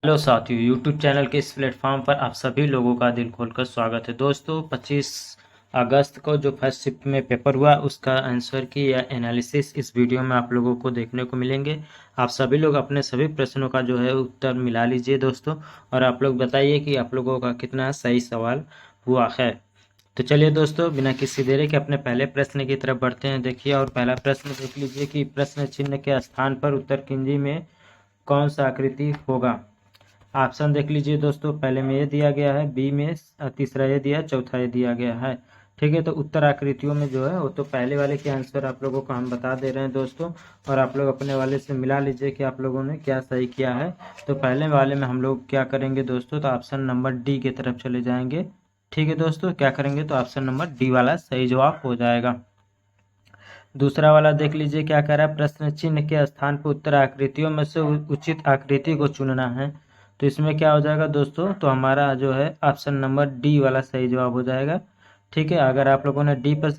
Hello साथियों, YouTube channel के इस प्लेटफॉर्म पर आप सभी लोगों का दिल खोलकर स्वागत है। दोस्तों 25 अगस्त को जो फर्स्ट शिफ्ट में पेपर हुआ उसका आंसर की या एनालिसिस इस वीडियो में आप लोगों को देखने को मिलेंगे। आप सभी लोग अपने सभी प्रश्नों का जो है उत्तर मिला लीजिए दोस्तों, और आप लोग बताइए कि आप लोगों का कितना सही सवाल हुआ है। तो चलिए दोस्तों, बिना किसी देरी के अपने पहले प्रश्न की तरफ बढ़ते हैं। देखिए, और पहला प्रश्न देख लीजिए कि प्रश्न चिन्ह के स्थान पर उत्तर कुंजी में कौन सा आकृति होगा। ऑप्शन देख लीजिए दोस्तों, पहले में ये दिया गया है, बी में तीसरा ये दिया, चौथा ये दिया गया है। ठीक है, तो उत्तर आकृतियों में जो है वो तो पहले वाले के आंसर आप लोगों को हम बता दे रहे हैं दोस्तों, और आप लोग अपने वाले से मिला लीजिए कि आप लोगों ने क्या सही किया है। तो पहले वाले में हम लोग क्या करेंगे दोस्तों, तो ऑप्शन नंबर डी की तरफ चले जाएंगे। ठीक है दोस्तों, क्या करेंगे तो ऑप्शन नंबर डी वाला सही जवाब हो जाएगा। दूसरा वाला देख लीजिए क्या कह रहा है, प्रश्न चिन्ह के स्थान पर उत्तर आकृतियों में से उचित आकृति को चुनना है। तो इसमें क्या हो जाएगा दोस्तों, तो हमारा जो है ऑप्शन नंबर डी वाला सही जवाब हो जाएगा। ठीक है, अगर आप लोगों ने डी पर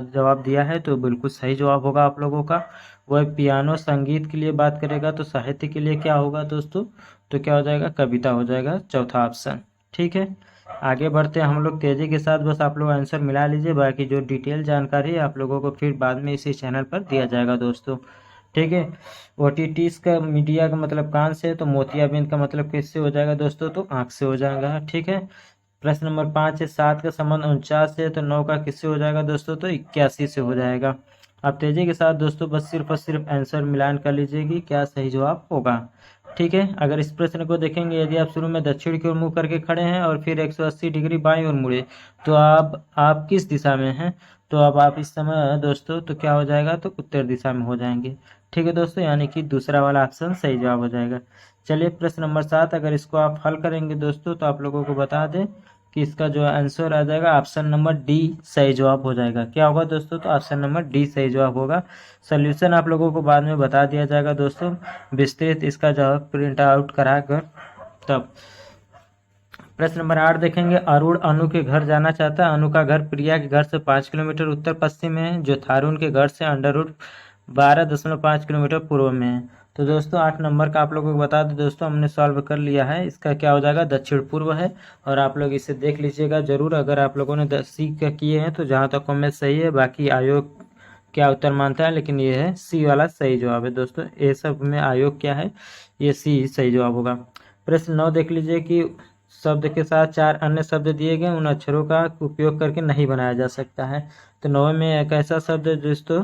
जवाब दिया है तो बिल्कुल सही जवाब होगा आप लोगों का। वह पियानो संगीत के लिए बात करेगा तो साहित्य के लिए क्या होगा दोस्तों, तो क्या हो जाएगा, कविता हो जाएगा, चौथा ऑप्शन। ठीक है, आगे बढ़ते हैं हम लोग तेज़ी के साथ। बस आप लोग आंसर मिला लीजिए, बाकी जो डिटेल जानकारी है आप लोगों को फिर बाद में इसी चैनल पर दिया जाएगा दोस्तों। ठीक है, ओटीटीज का मीडिया का मतलब कान से, तो मोतियाबिंद का मतलब किससे हो जाएगा दोस्तों, तो आँख से हो जाएगा। ठीक है, प्रश्न नंबर 5 है, 7 का संबंध 49 से, तो 9 का किससे हो जाएगा दोस्तों, तो 81 से हो जाएगा। अब तेज़ी के साथ दोस्तों बस सिर्फ और सिर्फ आंसर मिलान कर लीजिए कि क्या सही जवाब होगा। ठीक है, अगर इस प्रश्न को देखेंगे, यदि आप शुरू में दक्षिण की ओर मुँह करके खड़े हैं और फिर 180 डिग्री बाईं ओर मुड़े, तो आप किस दिशा में हैं। तो अब आप इस समय दोस्तों तो क्या हो जाएगा, तो उत्तर दिशा में हो जाएंगे। ठीक है दोस्तों, यानी कि दूसरा वाला ऑप्शन सही जवाब हो जाएगा। चलिए प्रश्न नंबर 7, अगर इसको आप हल करेंगे दोस्तों तो आप लोगों को बता दें कि इसका जो आंसर आ जाएगा ऑप्शन नंबर डी सही जवाब हो जाएगा। क्या होगा दोस्तों, तो ऑप्शन नंबर डी सही जवाब होगा। सोल्यूशन आप लोगों को बाद में बता दिया जाएगा दोस्तों, विस्तृत इसका जवाब प्रिंट आउट करा कर तब। प्रश्न नंबर 8 देखेंगे, अरुण अनु के घर जाना चाहता है। अनु का घर प्रिया के घर से 5 किलोमीटर उत्तर पश्चिम में है, जो थारून के घर से अंडर रूट 12.5 किलोमीटर पूर्व में है। तो दोस्तों 8 नंबर का आप लोगों को बता दें दोस्तों, हमने सॉल्व कर लिया है। इसका क्या हो जाएगा, दक्षिण पूर्व है, और आप लोग इसे देख लीजिएगा जरूर। अगर आप लोगों ने सी का किए हैं तो जहाँ तक कमेंट सही है, बाकी आयोग क्या उत्तर मानता है, लेकिन ये है सी वाला सही जवाब है दोस्तों। ये सब में आयोग क्या है, ये सी सही जवाब होगा। प्रश्न 9 देख लीजिए कि शब्द के साथ 4 अन्य शब्द दिए गए, उन अक्षरों का उपयोग करके नहीं बनाया जा सकता है। तो 9 में एक ऐसा शब्द है दोस्तों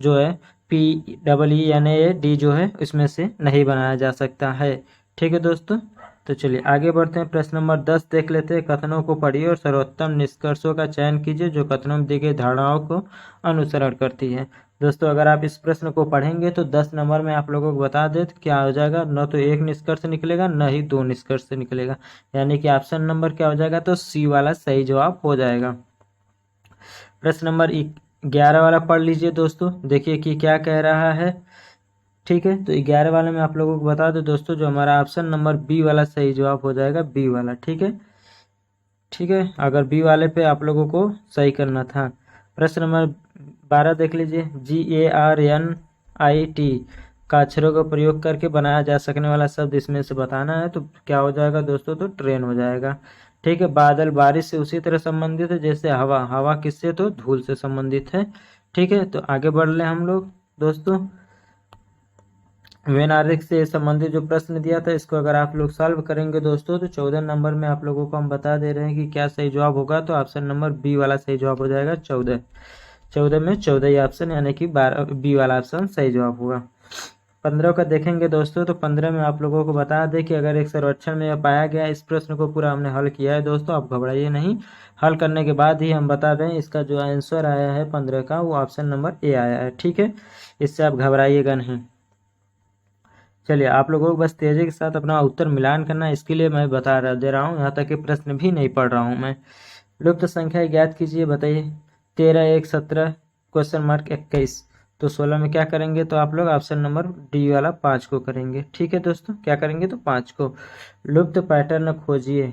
जो है PEENAD जो है इसमें से नहीं बनाया जा सकता है। ठीक है दोस्तों, तो चलिए आगे बढ़ते हैं। प्रश्न नंबर 10 देख लेते हैं, कथनों को पढ़िए और सर्वोत्तम निष्कर्षों का चयन कीजिए जो कथनों में दी गई धारणाओं को अनुसरण करती है। दोस्तों अगर आप इस प्रश्न को पढ़ेंगे तो 10 नंबर में आप लोगों को बता दें तो क्या हो जाएगा, न तो एक निष्कर्ष निकलेगा न ही दो निष्कर्ष निकलेगा, यानी कि ऑप्शन नंबर क्या हो जाएगा, तो सी वाला सही जवाब हो जाएगा। प्रश्न नंबर 11 वाला पढ़ लीजिए दोस्तों, देखिए कि क्या कह रहा है। ठीक है, तो 11 वाले में आप लोगों को बता दो दोस्तों, जो हमारा ऑप्शन नंबर बी वाला सही जवाब हो जाएगा, बी वाला। ठीक है, ठीक है, अगर बी वाले पे आप लोगों को सही करना था। प्रश्न नंबर 12 देख लीजिए, GARNIT का अक्षरों का प्रयोग करके बनाया जा सकने वाला शब्द इसमें से बताना है। तो क्या हो जाएगा दोस्तों, तो ट्रेन हो जाएगा। ठीक है, बादल बारिश से उसी तरह संबंधित है जैसे हवा, हवा किससे, तो धूल से संबंधित है। ठीक है, तो आगे बढ़ रहे हम लोग दोस्तों। वेनारिक से संबंधित जो प्रश्न दिया था, इसको अगर आप लोग सॉल्व करेंगे दोस्तों तो 14 नंबर में आप लोगों को हम बता दे रहे हैं कि क्या सही जवाब होगा, तो ऑप्शन नंबर बी वाला सही जवाब हो जाएगा। 14 में 14 ही ऑप्शन, यानी कि 12 बी वाला ऑप्शन सही जवाब होगा। 15 का देखेंगे दोस्तों, तो 15 में आप लोगों को बता दें कि अगर एक सर्वेक्षण में यह पाया गया, इस प्रश्न को पूरा हमने हल किया है दोस्तों, आप घबराइए नहीं। हल करने के बाद ही हम बता दें इसका जो आंसर आया है 15 का, वो ऑप्शन नंबर ए आया है। ठीक है, इससे आप घबराइएगा नहीं। चलिए आप लोगों को बस तेजी के साथ अपना उत्तर मिलान करना है, इसके लिए मैं दे रहा हूँ, यहाँ तक कि प्रश्न भी नहीं पढ़ रहा हूँ मैं। लुप्त संख्या ज्ञात कीजिए, बताइए। 13 1 17 क्वेश्चन मार्क 21, तो 16 में क्या करेंगे, तो आप लोग ऑप्शन नंबर डी वाला 5 को करेंगे। ठीक है दोस्तों, क्या करेंगे, तो 5 को। लुप्त पैटर्न खोजिए,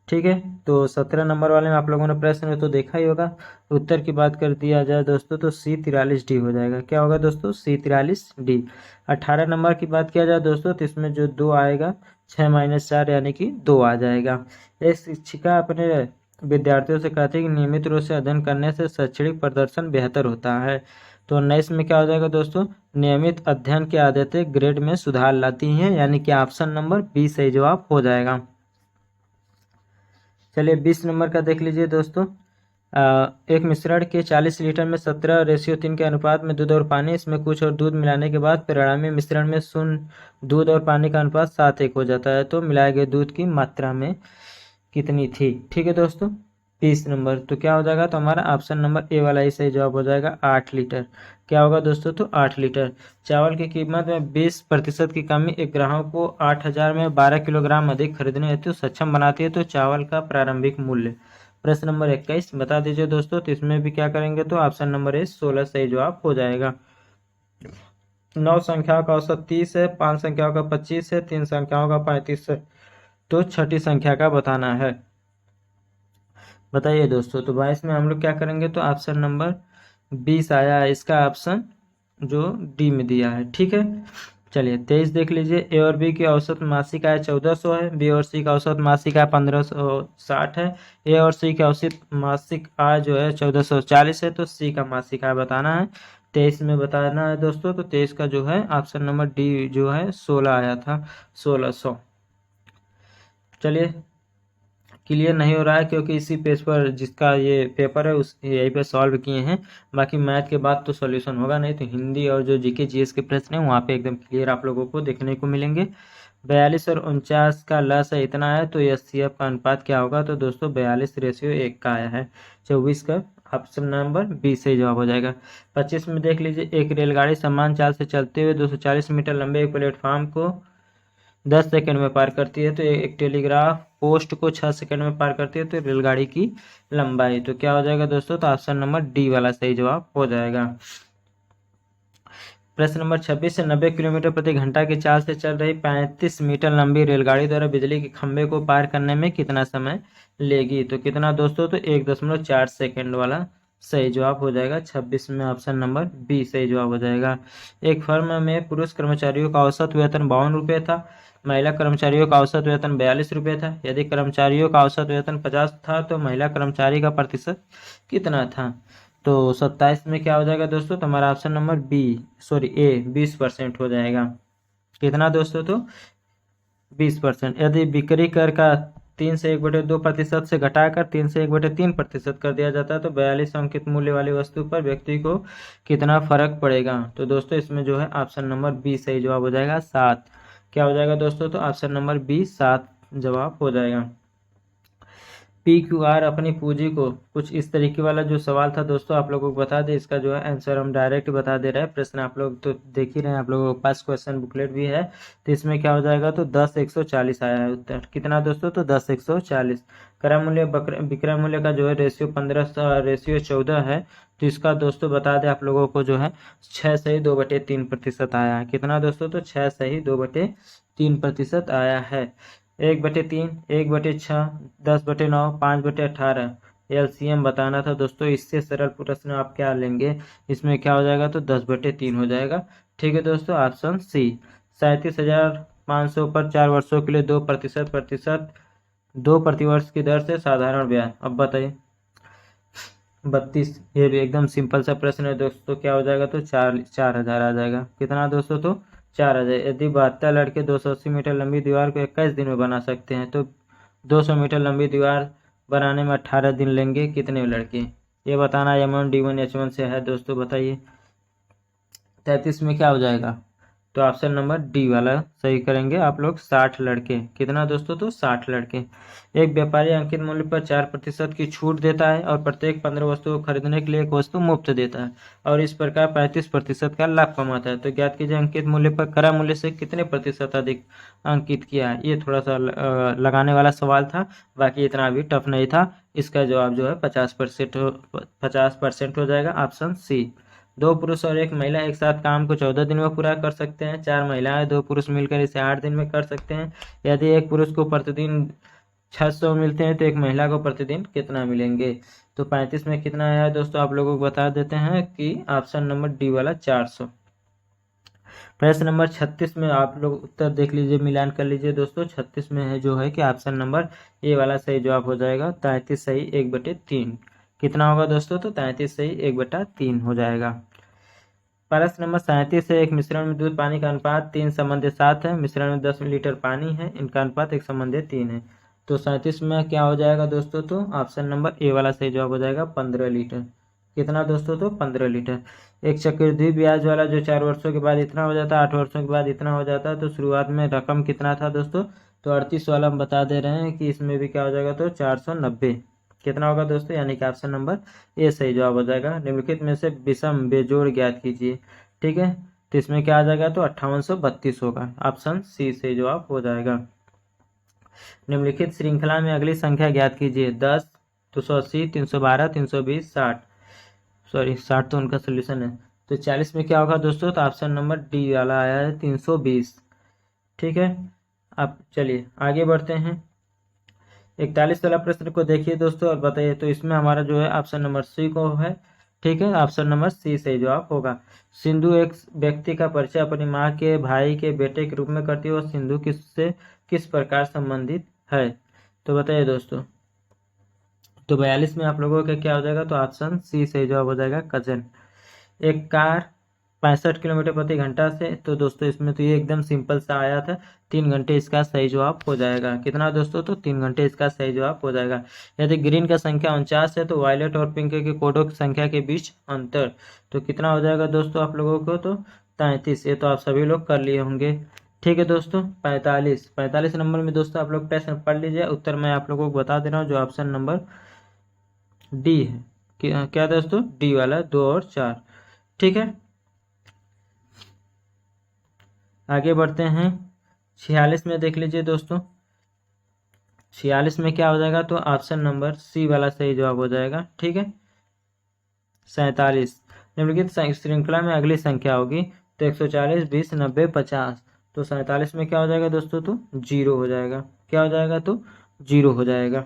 ठीक है। तो 17 नंबर वाले में आप लोगों ने प्रश्न तो देखा ही होगा। उत्तर की बात कर दिया जाए दोस्तों तो C43D हो जाएगा। क्या होगा दोस्तों? C43D। 18 नंबर की बात किया जाए दोस्तों तो इसमें जो 2 आएगा 6-4 यानी कि 2 आ जाएगा। एक शिक्षिका अपने विद्यार्थियों से कहती है कि नियमित रूप से अध्ययन करने से शैक्षणिक प्रदर्शन बेहतर होता है। तो 19 में क्या हो जाएगा दोस्तों? नियमित अध्ययन की आदतें ग्रेड में सुधार लाती हैं, यानी कि ऑप्शन नंबर बी सही जवाब हो जाएगा। चलिए 20 नंबर का देख लीजिए दोस्तों। एक मिश्रण के 40 लीटर में 17:3 के अनुपात में दूध और पानी, इसमें कुछ और दूध मिलाने के बाद परिणामी मिश्रण में शून्य दूध और पानी का अनुपात 7:1 हो जाता है। तो मिलाए गए दूध की मात्रा में कितनी थी? ठीक है दोस्तों। 20 नंबर तो क्या हो जाएगा? तो हमारा ऑप्शन नंबर ए वाला ही सही जवाब हो जाएगा, 8 लीटर। क्या होगा दोस्तों? तो 8 लीटर। चावल की कीमत में 20% की कमी एक ग्राहक को 8,000 में 12 किलोग्राम अधिक खरीदने हेतु सक्षम बनाती है। तो चावल का प्रारंभिक मूल्य। प्रश्न नंबर 21 बता दीजिए दोस्तों। तो इसमें भी क्या करेंगे? तो ऑप्शन नंबर ए 16 सही जवाब हो जाएगा। 9 संख्याओं का औसत 30 है, 5 संख्याओं का 25 है, 3 संख्याओं का 35 है। तो छठी संख्या का बताना है। बताइए दोस्तों। तो 22 में हम लोग क्या करेंगे? तो ऑप्शन नंबर 20 आया है, इसका ऑप्शन जो डी में दिया है। ठीक है। चलिए 23 देख लीजिए। ए और बी की औसत मासिक आय 1400 है, बी और सी का औसत मासिक आय 1560 है। ए और सी की औसत मासिक आय जो है 1440 है। तो सी का मासिक आय बताना है। 23 में बताना है दोस्तों। तो 23 का जो है ऑप्शन नंबर डी जो है 16 आया था, 1600। चलिए क्लियर नहीं हो रहा है क्योंकि इसी पेज पर जिसका ये पेपर है उस यहीं पे सॉल्व किए हैं। बाकी मैथ के बाद तो सॉल्यूशन होगा नहीं, तो हिंदी और जो जीके जीएस के प्रश्न हैं वहाँ पे एकदम क्लियर आप लोगों को देखने को मिलेंगे। 42 और 49 का लस है इतना है, तो एचसीएफ का अनुपात क्या होगा? तो दोस्तों 42:1 का आया है। 24 का ऑप्शन नंबर बी से जवाब हो जाएगा। 25 में देख लीजिए। एक रेलगाड़ी समान चाल से चलते हुए 240 मीटर लंबे एक प्लेटफॉर्म को 10 सेकंड में पार करती है। तो एक टेलीग्राफ पोस्ट को 6 सेकंड में पार करती है। तो रेलगाड़ी की लंबाई तो क्या हो जाएगा दोस्तों? तो ऑप्शन नंबर डी वाला सही जवाब हो जाएगा। प्रश्न नंबर 26 से 90 किलोमीटर प्रति घंटा की चाल से चल रही 35 मीटर लंबी रेलगाड़ी द्वारा बिजली के खंभे को पार करने में कितना समय लेगी? तो कितना दोस्तों? तो 1.4 सेकंड वाला सही जवाब हो जाएगा। 26 में ऑप्शन नंबर बी सही जवाब हो जाएगा। एक फर्म में पुरुष कर्मचारियों का औसत वेतन 52 रुपये था, महिला कर्मचारियों का औसत वेतन 42 रुपये था। यदि कर्मचारियों का औसत वेतन 50 था तो महिला कर्मचारी का प्रतिशत कितना था? तो 27 में क्या हो जाएगा दोस्तों? तो हमारा ऑप्शन नंबर ए 20% हो जाएगा। कितना दोस्तों? तो 20%। यदि बिक्री कर का 3 से 1/2% से घटाकर 3 से 1/3% कर दिया जाता है तो 42 अंकित मूल्य वाली वस्तु पर व्यक्ति को कितना फर्क पड़ेगा? तो दोस्तों इसमें जो है ऑप्शन नंबर बी सही जवाब हो जाएगा, 7। क्या हो जाएगा दोस्तों? तो ऑप्शन नंबर बी 7 जवाब हो जाएगा। PQR अपनी पूंजी को कुछ इस तरीके वाला जो सवाल था दोस्तों आप लोगों को बता दें, इसका जो है आंसर हम डायरेक्ट बता दे रहे हैं। प्रश्न आप लोग तो देख ही रहे हैं, आप लोगों के पास क्वेश्चन बुकलेट भी है। तो इसमें क्या हो जाएगा? तो 10:140 आया है उत्तर। कितना दोस्तों? तो 10:140। क्रय मूल्य विक्रय मूल्य का जो है रेशियो 15:14 है। तो इसका दोस्तों बता दें आप लोगों को जो है 6 सही 2/3% आया है। कितना दोस्तों? तो 6 सही 2/3% आया है। 1/3, 1/6, 10/9, 5/18 एलसीएम बताना था दोस्तों। इससे सरल प्रश्न आप क्या लेंगे? इसमें क्या हो जाएगा? तो 10/3 हो जाएगा। ठीक है दोस्तों, ऑप्शन सी। 37,500 पर 4 वर्षों के लिए 2 प्रतिवर्ष की दर से साधारण ब्याज। अब बताइए 32, ये भी एकदम सिंपल सा प्रश्न है दोस्तों। क्या हो जाएगा? तो 4,000 आ जाएगा। कितना दोस्तों? तो 4,000। यदि 72 लड़के 280 मीटर लंबी दीवार को 21 दिन में बना सकते हैं तो 200 मीटर लंबी दीवार बनाने में 18 दिन लेंगे कितने लड़के? ये बताना M1 D1 H1 से है दोस्तों। बताइए 33 में क्या हो जाएगा? तो ऑप्शन नंबर डी वाला सही करेंगे आप लोग, 60 लड़के। कितना दोस्तों? तो 60 लड़के। एक व्यापारी अंकित मूल्य पर 4% की छूट देता है और प्रत्येक 15 वस्तु को खरीदने के लिए एक वस्तु मुफ्त देता है और इस प्रकार 35% का लाभ कमाता है। तो ज्ञात कीजिए अंकित मूल्य पर क्रय मूल्य से कितने प्रतिशत अधिक अंकित किया है। ये थोड़ा सा लगाने वाला सवाल था, बाकी इतना भी टफ नहीं था। इसका जवाब जो है 50% हो जाएगा, ऑप्शन सी। 2 पुरुष और 1 महिला एक साथ काम को 14 दिन में पूरा कर सकते हैं। 4 महिलाएं 2 पुरुष मिलकर इसे 8 दिन में कर सकते हैं। यदि एक पुरुष को प्रतिदिन 600 मिलते हैं तो एक महिला को प्रतिदिन कितना मिलेंगे। तो 35 में कितना आया दोस्तों, आप लोगों को बता देते हैं कि ऑप्शन नंबर डी वाला 400। प्रश्न नंबर 36 में आप लोग उत्तर देख लीजिए, मिलान कर लीजिए दोस्तों। 36 में है जो है कि ऑप्शन नंबर ए वाला सही जवाब हो जाएगा। 33 सही 1/3 कितना होगा दोस्तों, तो 33 सही 1/3 हो जाएगा। प्रश्न नंबर 37 है, एक मिश्रण में दूध पानी का अनुपात 3:7 है। मिश्रण में 10 लीटर पानी है, इनका अनुपात 1:3 है। तो 37 में क्या हो जाएगा दोस्तों, तो ऑप्शन नंबर ए वाला सही जवाब हो जाएगा 15 लीटर। कितना दोस्तों, तो 15 लीटर। एक चक्रवृद्धि ब्याज वाला जो 4 वर्षों के बाद इतना हो जाता है, 8 वर्षों के बाद इतना हो जाता है, तो शुरुआत में रकम कितना था दोस्तों, तो 38 वाला हम बता दे रहे हैं कि इसमें भी क्या हो जाएगा, तो 490 कितना होगा दोस्तों, यानी कि ऑप्शन नंबर ए सही जवाब हो जाएगा। निम्नलिखित में से विषम बेजोड़ ज्ञात कीजिए। ठीक है, तो इसमें क्या आ जाएगा, तो 5832 होगा। ऑप्शन सी सही जवाब हो जाएगा। निम्नलिखित श्रृंखला में अगली संख्या ज्ञात कीजिए। 10, 280, 312, 320, 60। सॉरी 60 तो उनका सोल्यूशन है। तो 40 में क्या होगा दोस्तों, तो ऑप्शन नंबर डी वाला आया है 320। ठीक है, अब चलिए आगे बढ़ते हैं। 41 वाला प्रश्न को देखिए दोस्तों और बताइए। तो इसमें हमारा जो है ऑप्शन नंबर सी को है। ठीक है, ऑप्शन नंबर सी सही जवाब होगा। सिंधु एक व्यक्ति का परिचय अपनी माँ के भाई के बेटे के रूप में करती है और सिंधु किससे किस प्रकार संबंधित है, तो बताइए दोस्तों। तो 42 में आप लोगों का क्या हो जाएगा, तो ऑप्शन सी सही जवाब हो जाएगा, कजन। एक कार 65 किलोमीटर प्रति घंटा से, तो दोस्तों इसमें तो ये एकदम सिंपल सा आया था। 3 घंटे इसका सही जवाब हो जाएगा। कितना दोस्तों, तो 3 घंटे इसका सही जवाब हो जाएगा। यदि ग्रीन का संख्या 49 है तो वायलेट और पिंक के कोडों की संख्या के बीच अंतर, तो कितना हो जाएगा दोस्तों आप लोगों को, तो 33। ये तो आप सभी लोग कर लिए होंगे। ठीक है दोस्तों, 45 नंबर में दोस्तों आप लोग प्रश्न पढ़ लीजिए। उत्तर मैं आप लोगों को बता दे रहा हूँ, जो ऑप्शन नंबर डी है। क्या दोस्तों, डी वाला 2 और 4। ठीक है, आगे बढ़ते हैं। 46 में देख लीजिए दोस्तों। 46 में क्या हो जाएगा, तो ऑप्शन नंबर सी वाला सही जवाब हो जाएगा। ठीक है, 47 निम्नलिखित श्रृंखला में अगली संख्या होगी। तो 140, 20, 90, 50। तो 47 में क्या हो जाएगा दोस्तों, तो 0 हो जाएगा। क्या हो जाएगा, तो 0 हो जाएगा।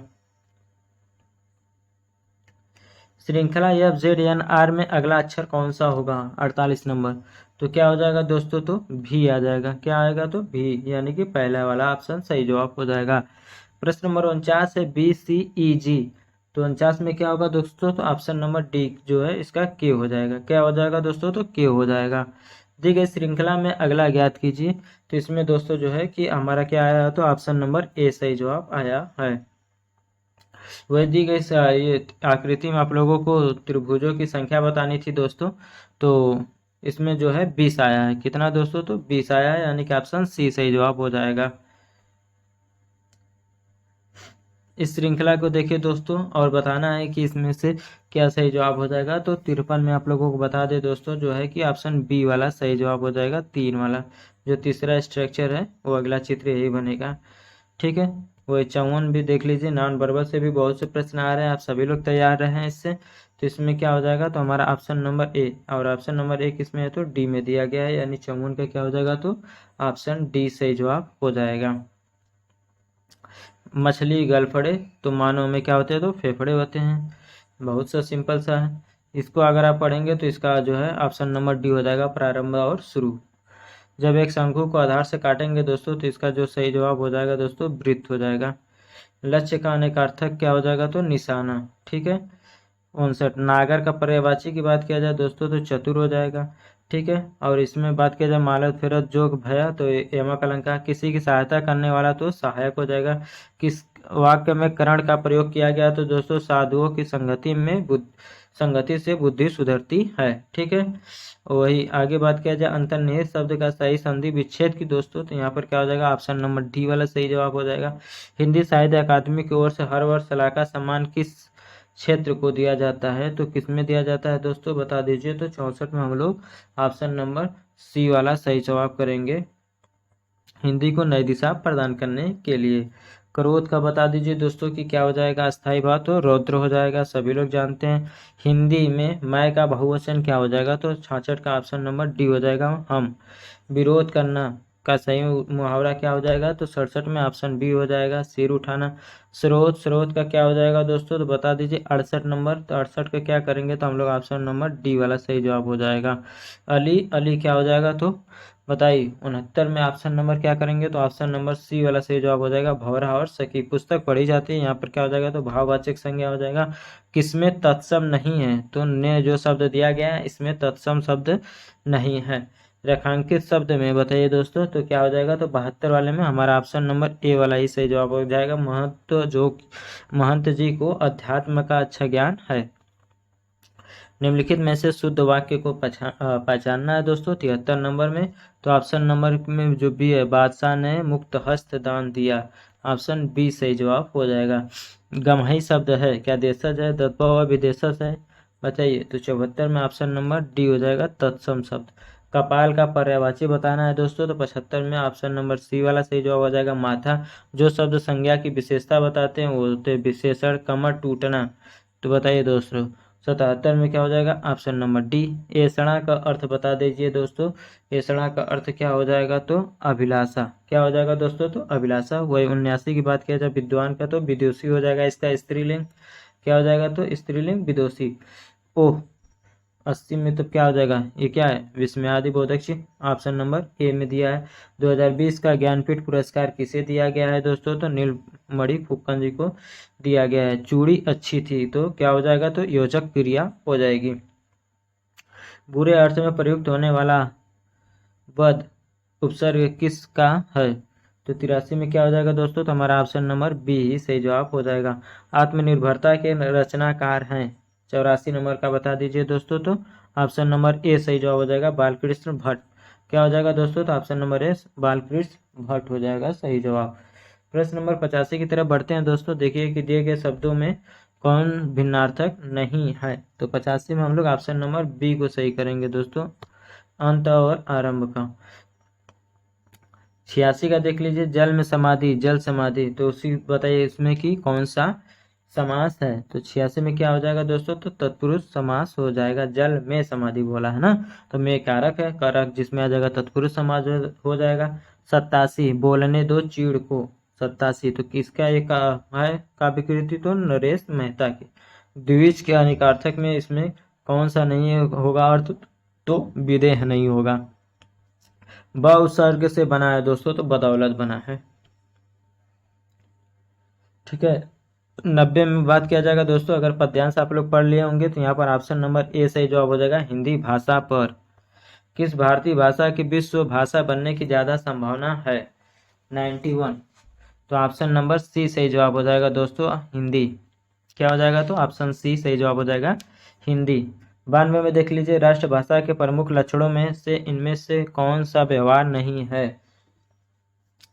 श्रृंखला एफ जेड एन आर में अगला अक्षर कौन सा होगा, 48 नंबर। तो क्या हो जाएगा दोस्तों, तो भी आ जाएगा। क्या आएगा, तो भी, यानी कि पहला वाला ऑप्शन सही जवाब हो जाएगा। प्रश्न नंबर 49 है, BCEG। तो 49 में क्या होगा दोस्तों, तो ऑप्शन नंबर डी जो है इसका के हो जाएगा। क्या हो जाएगा दोस्तों, तो के हो जाएगा। दी गई श्रृंखला में अगला ज्ञात कीजिए। तो इसमें दोस्तों जो है कि हमारा क्या आया, तो ऑप्शन नंबर ए सही जवाब आया है। वह दी गई ये आकृति में आप लोगों को त्रिभुजों की संख्या बतानी थी दोस्तों। तो इसमें जो है 20 आया है। कितना दोस्तों, तो 20 आया है, यानी कि ऑप्शन सी सही जवाब हो जाएगा। इस श्रृंखला को देखिए दोस्तों और बताना है कि इसमें से क्या सही जवाब हो जाएगा। तो 53 में आप लोगों को बता दें दोस्तों जो है कि ऑप्शन बी वाला सही जवाब हो जाएगा। 3 वाला जो तीसरा स्ट्रक्चर है वो अगला चित्र यही बनेगा। ठीक है, वही 54 भी देख लीजिए। नॉन वर्बल से भी बहुत से प्रश्न आ रहे हैं, आप सभी लोग तैयार रहे हैं इससे। तो इसमें क्या हो जाएगा, तो हमारा ऑप्शन नंबर ए, और ऑप्शन नंबर ए किसमें है, तो डी में दिया गया है, यानी 54 का क्या हो जाएगा, तो ऑप्शन डी सही जवाब हो जाएगा। मछली गलफड़े तो मानव में क्या होते हैं, तो फेफड़े होते हैं। बहुत सा सिंपल सा है। इसको अगर आप पढ़ेंगे तो इसका जो है ऑप्शन नंबर डी हो जाएगा, प्रारंभ और शुरू। जब एक शंकु को आधार से काटेंगे दोस्तों तो इसका जो सही जवाब हो जाएगा दोस्तों वृत्त हो जाएगा। लक्ष्य का अनेकार्थक क्या हो जाएगा, तो निशाना। ठीक है, 59 नागर का पर्यायवाची की बात किया जाए दोस्तों तो चतुर हो जाएगा। ठीक है, और इसमें बात किया जाए मालत फेरत जोग भया तो यमक अलंकार, किसी की सहायता करने वाला तो सहायक हो जाएगा। किस वाक्य में करण का प्रयोग किया गया, तो दोस्तों साधुओं की संगति से बुद्धि सुधरती है। ठीक है, वही आगे बात किया जाए अंतर्निहित शब्द का सही संधि विच्छेद की दोस्तों, तो यहाँ पर क्या हो जाएगा, ऑप्शन नंबर डी वाला सही जवाब हो जाएगा। हिंदी साहित्य अकादमी की ओर से हर वर्ष सलाहकार सम्मान किस क्षेत्र को दिया जाता है, तो किसमें दिया जाता है दोस्तों बता दीजिए। तो 64 में हम लोग ऑप्शन नंबर सी वाला सही जवाब करेंगे, हिंदी को नई दिशा प्रदान करने के लिए। क्रोध का बता दीजिए दोस्तों कि क्या हो जाएगा, अस्थाई भाव तो रौद्र हो जाएगा, सभी लोग जानते हैं। हिंदी में मैं का बहुवचन क्या हो जाएगा, तो 66 का ऑप्शन नंबर डी हो जाएगा, हम। विरोध करना का सही मुहावरा क्या हो जाएगा? तो 67 में ऑप्शन बी हो जाएगा, सिर उठाना। स्रोत, स्रोत का क्या हो जाएगा दोस्तों? तो बता दीजिए 68 नंबर। तो 68 का क्या करेंगे? तो हम लोग ऑप्शन नंबर डी वाला सही जवाब हो जाएगा। अली, अली क्या हो जाएगा? तो बताइए 69 में ऑप्शन नंबर क्या करेंगे? तो ऑप्शन नंबर सी वाला सही जवाब हो जाएगा, भंवरा और सखी। पुस्तक पढ़ी जाती है, यहाँ पर क्या हो जाएगा? तो भाववाचक संज्ञा हो जाएगा। किसमें तत्सम नहीं है? तो ने जो शब्द दिया गया है इसमें तत्सम शब्द नहीं है। रेखांकित शब्द में बताइए दोस्तों, तो क्या हो जाएगा? तो 72 वाले में हमारा ऑप्शन नंबर ए वाला ही सही जवाब हो जाएगा। महंत जी को अध्यात्म का अच्छा ज्ञान है। निम्नलिखित में से शुद्ध वाक्य को पहचानना है दोस्तों 73 नंबर में। तो ऑप्शन नंबर में जो बी है, बादशाह ने मुक्त हस्त दान दिया, ऑप्शन बी सही जवाब हो जाएगा। गम्हई शब्द है, क्या देशज है? तत्व विदेशज है, बताइए। तो 74 में ऑप्शन नंबर डी हो जाएगा, तत्सम शब्द। कपाल का पर्यायवाची बताना है दोस्तों, तो 75 में ऑप्शन नंबर सी वाला सही जवाब हो जाएगा, माथा। जो शब्द संज्ञा की विशेषता बताते हैं वो होते हैं विशेषण। कमर टूटना, तो बताइए दोस्तों 77 में क्या हो जाएगा? Option number D. ऐषणा का अर्थ बता दीजिए दोस्तों। ऐषणा का अर्थ क्या हो जाएगा? तो अभिलाषा। क्या हो जाएगा दोस्तों? तो अभिलाषा। वही 79 की बात किया जाए विद्वान का, तो विदुषी हो जाएगा इसका स्त्रीलिंग। क्या हो जाएगा? तो स्त्रीलिंग विदुषी। ओह, 80 में तो क्या हो जाएगा? ये क्या है? विस्मयादि बोधक चिन्ह, ऑप्शन नंबर ए में दिया है। 2020 का ज्ञानपीठ पुरस्कार किसे दिया गया है दोस्तों? तो नीलमणि फुक्कन जी को दिया गया है। चूड़ी अच्छी थी, तो क्या हो जाएगा? तो योजक क्रिया हो जाएगी। बुरे अर्थ में प्रयुक्त होने वाला वद उपसर्ग किसका है? तो 83 में क्या हो जाएगा दोस्तों? तो हमारा ऑप्शन नंबर बी ही सही जवाब हो जाएगा। आत्मनिर्भरता के रचनाकार हैं, 84 नंबर का बता दीजिए दोस्तों। तो ऑप्शन नंबर ए सही जवाब हो जाएगा, बालकृष्ण भट्ट। क्या हो जाएगा दोस्तों? तो option number A Balkrishna Bhatt हो जाएगा सही जवाब। प्रश्न नंबर 85 की तरफ बढ़ते हैं दोस्तों। देखिए कि दिए गए शब्दों में कौन भिन्नार्थक नहीं है? तो 85 में हम लोग ऑप्शन नंबर बी को सही करेंगे दोस्तों, अंत और आरंभ का। 86 का देख लीजिए, जल में समाधि, जल समाधि, तो उसी बताइए इसमें कि कौन सा समास है? तो 86 में क्या हो जाएगा दोस्तों? तो तत्पुरुष समास हो जाएगा। जल में समाधि बोला है ना, तो में कारक है, कारक जिसमें आ जाएगा तत्पुरुष समास हो जाएगा। 87 बोलने दो चीड़ को, 87 तो किसका एक है काव्य कृति? तो नरेश मेहता की। द्विज के अनिकार्थक में इसमें कौन सा नहीं होगा अर्थ? तो विदेह नहीं होगा। ब उपसर्ग से बना है दोस्तों, तो बदौलत बना है। ठीक है। 90 में बात किया जाएगा दोस्तों, अगर पद्यांश आप लोग पढ़ लिए होंगे तो यहाँ पर ऑप्शन नंबर ए सही जवाब हो जाएगा, हिंदी भाषा पर। किस भारतीय भाषा की विश्व भाषा बनने की ज्यादा संभावना है? 91, तो ऑप्शन नंबर सी सही जवाब हो जाएगा दोस्तों, हिंदी। क्या हो जाएगा? तो ऑप्शन सी सही जवाब हो जाएगा, हिंदी। 92 में देख लीजिए, राष्ट्रभाषा के प्रमुख लक्षणों में से इनमें से कौन सा व्यवहार नहीं है?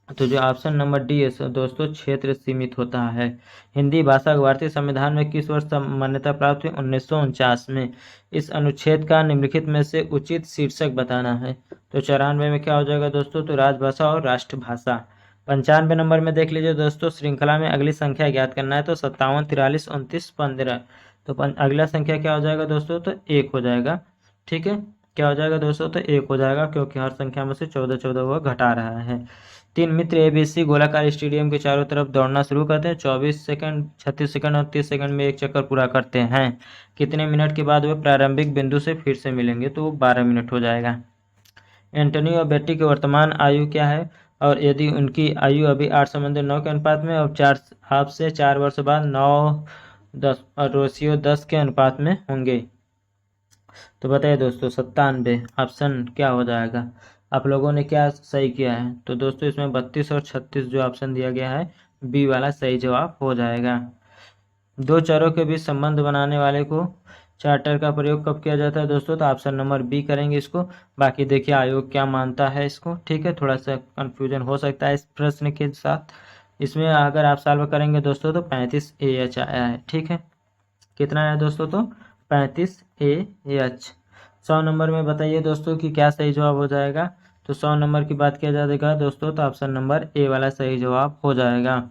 तो जो ऑप्शन नंबर डी है दोस्तों, क्षेत्र सीमित होता है। हिंदी भाषा को भारतीय संविधान में किस वर्ष मान्यता प्राप्त हुई? 1949 में। इस अनुच्छेद का निम्नलिखित में से उचित शीर्षक बताना है। तो 94 में क्या हो जाएगा दोस्तों? तो राजभाषा और राष्ट्रभाषा। 95 नंबर में देख लीजिए दोस्तों, श्रृंखला में अगली संख्या ज्ञात करना है। तो 57, 43, 29, 15। तो अगला संख्या क्या हो जाएगा दोस्तों? तो 1 हो जाएगा। ठीक है, क्या हो जाएगा दोस्तों? तो 1 हो जाएगा, क्योंकि हर संख्या में से 14 14 हुआ घटा रहा है। 3 मित्र एबीसी गोलाकार स्टेडियम के चारों तरफ दौड़ना शुरू करते हैं। 24 सेकंड, 36 सेकंड और 30 सेकंड में एक चक्कर पूरा करते हैं। कितने मिनट के बाद वे प्रारंभिक बिंदु से फिर से मिलेंगे? तो 12 मिनट हो जाएगा। एंटनी और बेट्टी की वर्तमान आयु क्या है? और यदि उनकी आयु अभी 8:9 के अनुपात में और 4 आप से 4 वर्ष बाद 9:10 और रेशियो 10 के अनुपात में होंगे? तो बताइए दोस्तों 97 ऑप्शन क्या हो जाएगा? आप लोगों ने क्या सही किया है? तो दोस्तों इसमें 32 और 36 जो ऑप्शन दिया गया है, बी वाला सही जवाब हो जाएगा। दो चरों के बीच संबंध बनाने वाले को चार्टर का प्रयोग कब किया जाता है दोस्तों? तो ऑप्शन नंबर बी करेंगे इसको। बाकी देखिए आयोग क्या मानता है इसको। ठीक है, थोड़ा सा कंफ्यूजन हो सकता है इस प्रश्न के साथ। इसमें अगर आप सॉल्व करेंगे दोस्तों तो 35 AH आया है। ठीक है, कितना आया दोस्तों? तो 35 AH। 100 नंबर में बताइए दोस्तों कि क्या सही जवाब हो जाएगा? तो 100 नंबर की बात किया जाएगा दोस्तों, तो ऑप्शन नंबर ए वाला सही जवाब हो जाएगा।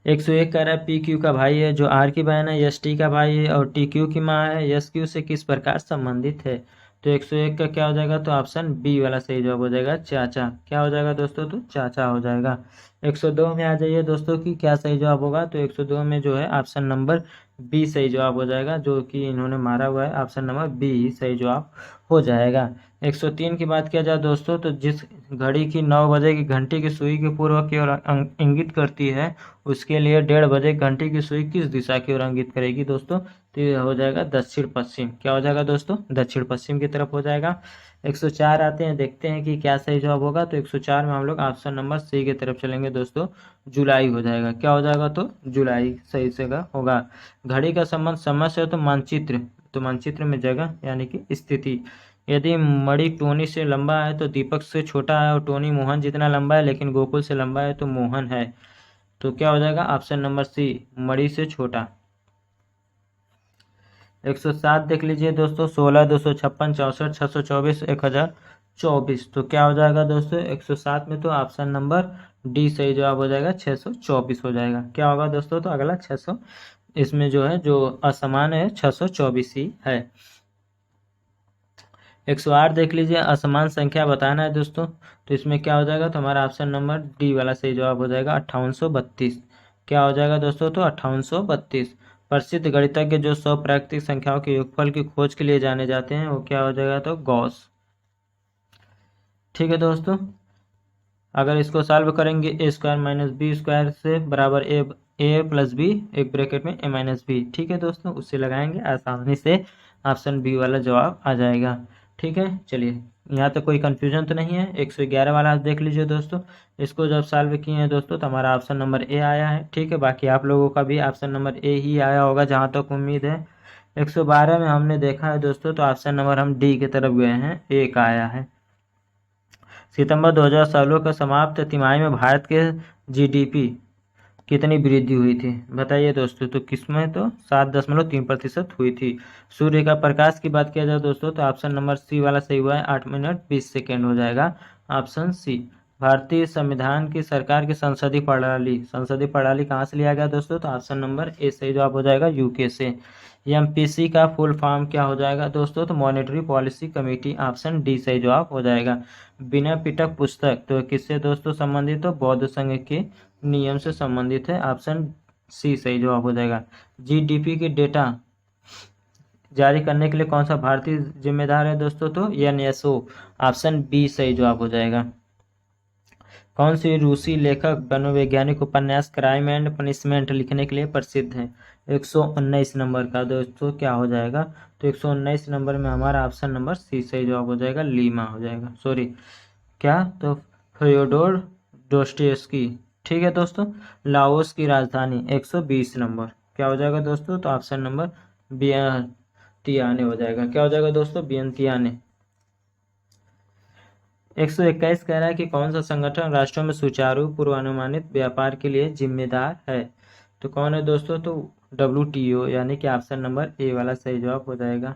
101 कह रहा है पी क्यू का भाई है, जो आर की बहन है, एस टी का भाई है और टी क्यू की माँ है, एस क्यू से किस प्रकार संबंधित है? तो 101 का क्या हो जाएगा, तो ऑप्शन बी वाला सही जवाब हो जाएगा चाचा। क्या हो जाएगा दोस्तों, तो चाचा हो जाएगा। 102 में आ जाइए दोस्तों कि क्या सही जवाब होगा, तो 102 में जो है ऑप्शन नंबर बी सही जवाब हो जाएगा, जो कि इन्होंने मारा हुआ है, ऑप्शन नंबर बी ही सही जवाब हो जाएगा। 103 की बात किया जाए दोस्तों, तो जिस घड़ी की 9 बजे की घंटी की सुई की पूर्व की ओर इंगित करती है, उसके लिए 1:30 बजे घंटी की सुई किस दिशा की ओर इंगित करेगी दोस्तों, तो ये हो जाएगा दक्षिण पश्चिम। क्या हो जाएगा दोस्तों, दक्षिण पश्चिम की तरफ हो जाएगा। 104 आते हैं, देखते हैं कि क्या सही जवाब होगा, तो 104 में हम लोग ऑप्शन नंबर सी की तरफ चलेंगे दोस्तों, जुलाई हो जाएगा। क्या हो जाएगा, तो जुलाई सही जगह होगा। घड़ी का संबंध समय से हो तो मानचित्र में जगह यानी कि स्थिति। यदि मणि टोनी से लंबा है तो दीपक से छोटा है, और टोनी मोहन जितना लंबा है लेकिन गोकुल से लंबा है तो मोहन है। तो क्या हो जाएगा, ऑप्शन नंबर सी, मणि से छोटा। 107 देख लीजिए दोस्तों, 16, 256, 64, 624, 1024। तो क्या हो जाएगा दोस्तों, 107 में तो ऑप्शन नंबर डी सही जवाब हो जाएगा, 624 हो जाएगा। क्या होगा दोस्तों, तो अगला 600, इसमें जो है जो असमान है 624 ही है। 108 देख लीजिए, असमान संख्या बताना है दोस्तों, तो इसमें क्या हो जाएगा, तो हमारा ऑप्शन नंबर डी वाला सही जवाब हो जाएगा, 5832। क्या हो जाएगा दोस्तों, तो 5832। प्रसिद्ध गणितज्ञ जो 100 प्राकृतिक संख्याओं के योगफल की खोज के लिए जाने जाते हैं, वो क्या हो जाएगा, तो गॉस। ठीक है दोस्तों, अगर इसको सॉल्व करेंगे, ए स्क्वायर माइनस बी स्क्वायर से बराबर ए प्लस बी, एक ब्रैकेट में ए माइनस बी। ठीक है दोस्तों, उससे लगाएंगे, आसानी से ऑप्शन बी वाला जवाब आ जाएगा। ठीक है, चलिए, यहाँ तक कोई कंफ्यूजन तो नहीं है। 111 वाला आप देख लीजिए दोस्तों, इसको जब सॉल्व किए हैं दोस्तों, तो हमारा ऑप्शन नंबर ए आया है। ठीक है, बाकी आप लोगों का भी ऑप्शन नंबर ए ही आया होगा जहाँ तक उम्मीद है। 112 में हमने देखा है दोस्तों, तो ऑप्शन नंबर हम डी की तरफ गए हैं, ए का आया है। सितंबर 2016 का समाप्त तिमाही में भारत के जीडीपी कितनी वृद्धि हुई थी, बताइए दोस्तों। तो किसमें, तो 7.3% हुई थी। सूर्य का प्रकाश की बात किया जाए दोस्तों, तो ऑप्शन नंबर सी वाला सही हुआ है, 8 मिनट 20 सेकेंड हो जाएगा, ऑप्शन सी। भारतीय संविधान की सरकार की संसदीय प्रणाली कहाँ से लिया गया दोस्तों, तो ऑप्शन नंबर ए सही जवाब हो जाएगा, यूके से। एमपीसी का फुल फॉर्म क्या हो जाएगा दोस्तों, तो monetary policy committee, option D सही जवाब हो जाएगा। बिना पिटक पुस्तक तो किससे दोस्तों संबंधित, हो बौद्ध संघ के नियम से संबंधित है, ऑप्शन सी सही जवाब हो जाएगा। जीडीपी की डेटा जारी करने के लिए कौन सा भारतीय जिम्मेदार है दोस्तों, तो एनएसओ, ऑप्शन बी सही जवाब हो जाएगा। कौन सी रूसी लेखक मनोवैज्ञानिक उपन्यास क्राइम एंड पनिशमेंट लिखने के लिए प्रसिद्ध है, 119 नंबर का दोस्तों क्या हो जाएगा, तो 119 नंबर में हमारा ऑप्शन नंबर सी सही जवाब हो जाएगा, लीमा हो जाएगा, सॉरी क्या, तो फ्योडोर दोस्टोयेव्स्की। ठीक है दोस्तों, लाओस की राजधानी, 120 नंबर क्या हो जाएगा दोस्तों, तो ऑप्शन नंबर वियंतियाने हो जाएगा। क्या हो जाएगा दोस्तों, वियंतियाने। 121 कह रहा है कि कौन सा संगठन राष्ट्रों में सुचारू पूर्वानुमानित व्यापार के लिए जिम्मेदार है, तो कौन है दोस्तों, तो WTO, यानी कि ऑप्शन नंबर ए वाला सही जवाब हो जाएगा।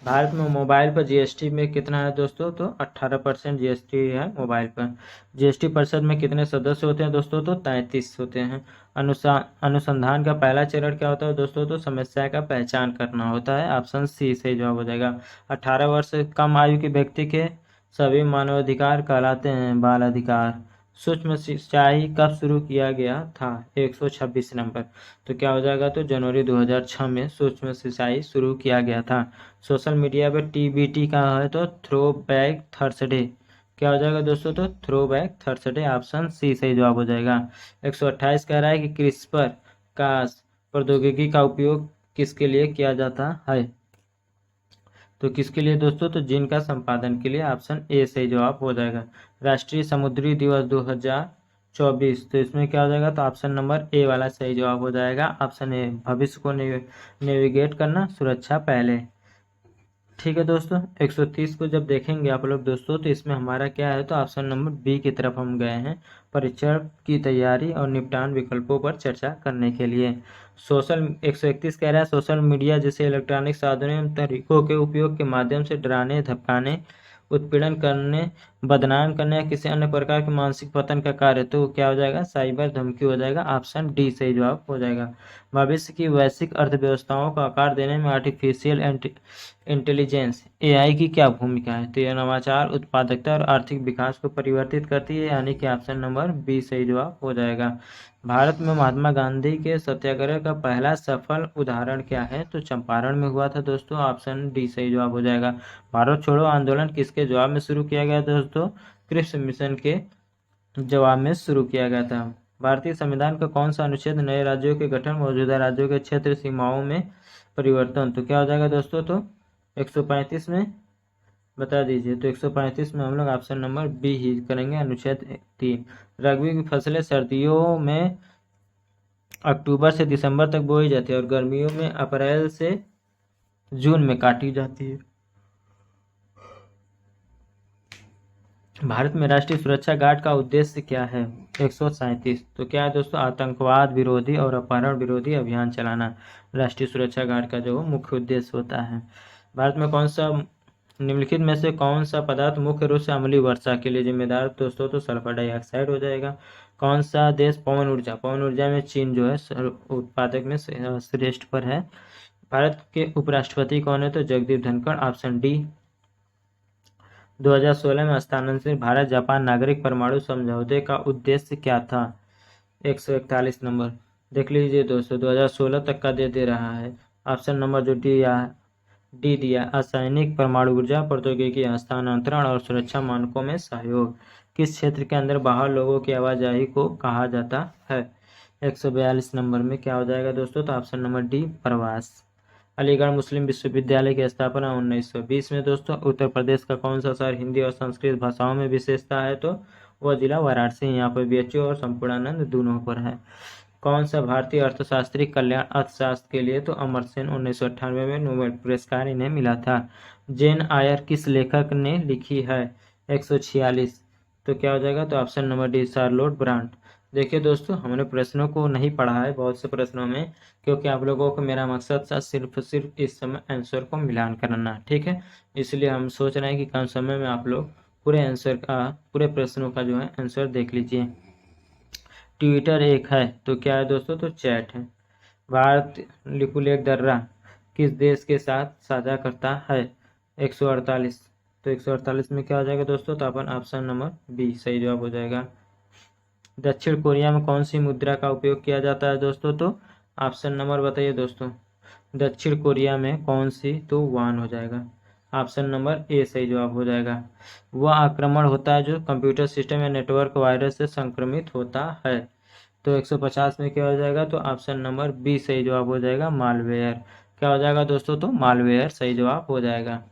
भारत में मोबाइल पर जीएसटी में कितना है दोस्तों, तो 18% जीएसटी है मोबाइल पर। जीएसटी परिषद में कितने सदस्य होते हैं दोस्तों, तो 33 होते हैं। अनुसंधान का पहला चरण क्या होता है दोस्तों, तो समस्या का पहचान करना होता है, ऑप्शन सी से जवाब हो जाएगा। 18 वर्ष से कम आयु के व्यक्ति के सभी मानवाधिकार कहलाते हैं बाल अधिकार। सूक्ष्म सिंचाई कब शुरू किया गया था, 126 नंबर, तो क्या हो जाएगा, तो जनवरी 2006 में सूक्ष्म सिंचाई शुरू किया गया था। सोशल मीडिया पे TBT का है, तो थ्रो बैक थर्सडे। क्या हो जाएगा दोस्तों, तो throwback Thursday, option C सही जवाब हो जाएगा। 128 कह रहा है कि क्रिस्पर कास प्रौद्योगिकी का उपयोग किसके लिए किया जाता है, तो किसके लिए दोस्तों, तो जीन का संपादन के लिए, ऑप्शन ए सही जवाब हो जाएगा। राष्ट्रीय समुद्री दिवस 2024, तो इसमें क्या हो जाएगा, तो ऑप्शन नंबर ए वाला सही जवाब हो जाएगा, ऑप्शन ए, भविष्य को नेविगेट करना, सुरक्षा पहले। ठीक है दोस्तों, 130 को जब देखेंगे आप लोग दोस्तों, तो इसमें हमारा क्या है, तो ऑप्शन नंबर बी की तरफ हम गए हैं, परीक्षण की तैयारी और निपटान विकल्पों पर चर्चा करने के लिए। 131 कह रहा है सोशल मीडिया जैसे इलेक्ट्रॉनिक साधनों एवं तरीकों के उपयोग के माध्यम से डराने, धमकाने, उत्पीड़न करने बदनाम करने या किसी अन्य प्रकार के मानसिक पतन का कार्य, तो क्या हो जाएगा, साइबर धमकी हो जाएगा। ऑप्शन डी सही जवाब हो जाएगा। भविष्य की वैश्विक अर्थव्यवस्थाओं को आकार देने में आर्टिफिशियल इंटेलिजेंस एआई की क्या भूमिका है, तो यह नवाचार, उत्पादकता और आर्थिक विकास को परिवर्तित करती है, यानी कि ऑप्शन नंबर बी सही जवाब हो जाएगा। भारत में महात्मा गांधी के सत्याग्रह का पहला सफल उदाहरण क्या है, तो चंपारण में हुआ था दोस्तों। ऑप्शन डी सही जवाब हो जाएगा। भारत छोड़ो आंदोलन किसके जवाब में शुरू किया गया दोस्तों, क्रिप्स मिशन के जवाब में शुरू किया गया था। भारतीय संविधान का कौन सा अनुच्छेद नए राज्यों के गठन, मौजूदा राज्यों के क्षेत्र सीमाओं में परिवर्तन, तो क्या हो जाएगा दोस्तों, तो 135 में बता दीजिए। तो 135 में हम लोग ऑप्शन नंबर बी ही करेंगे, अनुच्छेद 3। रबी की फसलें सर्दियों में अक्टूबर से दिसंबर तक बोई जाती है और गर्मियों में अप्रैल से जून में काटी जाती है। भारत में राष्ट्रीय सुरक्षा गार्ड का उद्देश्य क्या है, 137। तो क्या है दोस्तों, आतंकवाद विरोधी और अपहरण विरोधी अभियान चलाना राष्ट्रीय सुरक्षा गार्ड का जो मुख्य उद्देश्य होता है। भारत में कौन सा निम्नलिखित में से कौन सा पदार्थ मुख्य रूप से अम्लीय वर्षा के लिए जिम्मेदार दोस्तों, तो सल्फर डाइऑक्साइड हो जाएगा। कौन सा देश पवन ऊर्जा में चीन जो है उत्पादक में श्रेष्ठ पर है। भारत के उपराष्ट्रपति कौन है, तो जगदीप धनखड़, ऑप्शन डी। 2016 में स्थानांतरित भारत जापान नागरिक परमाणु समझौते का उद्देश्य क्या था, 141 नंबर। देख लीजिए दोस्तों, 2016 तक का दे रहा है। ऑप्शन नंबर जो डी दिया, रासायनिक परमाणु ऊर्जा प्रौद्योगिकी हस्तांतरण और सुरक्षा मानकों में सहयोग। किस क्षेत्र के अंदर बाहर लोगों की आवाजाही को कहा जाता है, 142 नंबर में क्या हो जाएगा दोस्तों, तो ऑप्शन नंबर डी प्रवास। अलीगढ़ मुस्लिम विश्वविद्यालय की स्थापना 1920 में दोस्तों। उत्तर प्रदेश का कौन सा शहर हिंदी और संस्कृत भाषाओं में विशेषता है, तो वह जिला वाराणसी। यहाँ पर बीएचयू और संपूर्णानंद दोनों पर है। कौन सा भारतीय अर्थशास्त्री कल्याण अर्थशास्त्र के लिए, तो अमर्त्य सेन, 1998 में नोबेल पुरस्कार इन्हें मिला था। जेन आयर किस लेखक ने लिखी है, 146। तो क्या हो जाएगा, तो option number D Charlotte Bronte. देखिए दोस्तों, हमने प्रश्नों को नहीं पढ़ा है बहुत से प्रश्नों में, क्योंकि आप लोगों को मेरा मकसद था सिर्फ इस समय आंसर को मिलान करना, ठीक है। इसलिए हम सोच रहे हैं कि कम समय में आप लोग पूरे प्रश्नों का जो है आंसर देख लीजिए। ट्विटर एक है, तो क्या है दोस्तों, तो चैट है। भारत लिपुलेख दर्रा किस देश के साथ साझा करता है, 148। तो 148 में क्या हो जाएगा दोस्तों, तो अपन ऑप्शन नंबर बी सही जवाब हो जाएगा। दक्षिण कोरिया में कौन सी मुद्रा का उपयोग किया जाता है दोस्तों, तो ऑप्शन नंबर बताइए दोस्तों। दक्षिण कोरिया में कौन सी, तो वान हो जाएगा। ऑप्शन नंबर ए सही जवाब हो जाएगा। वह आक्रमण होता है जो कंप्यूटर सिस्टम या नेटवर्क वायरस से संक्रमित होता है। तो 150 में क्या हो जाएगा, तो ऑप्शन नंबर बी सही जवाब हो जाएगा, मालवेयर। क्या हो जाएगा दोस्तों, तो मालवेयर सही जवाब हो जाएगा।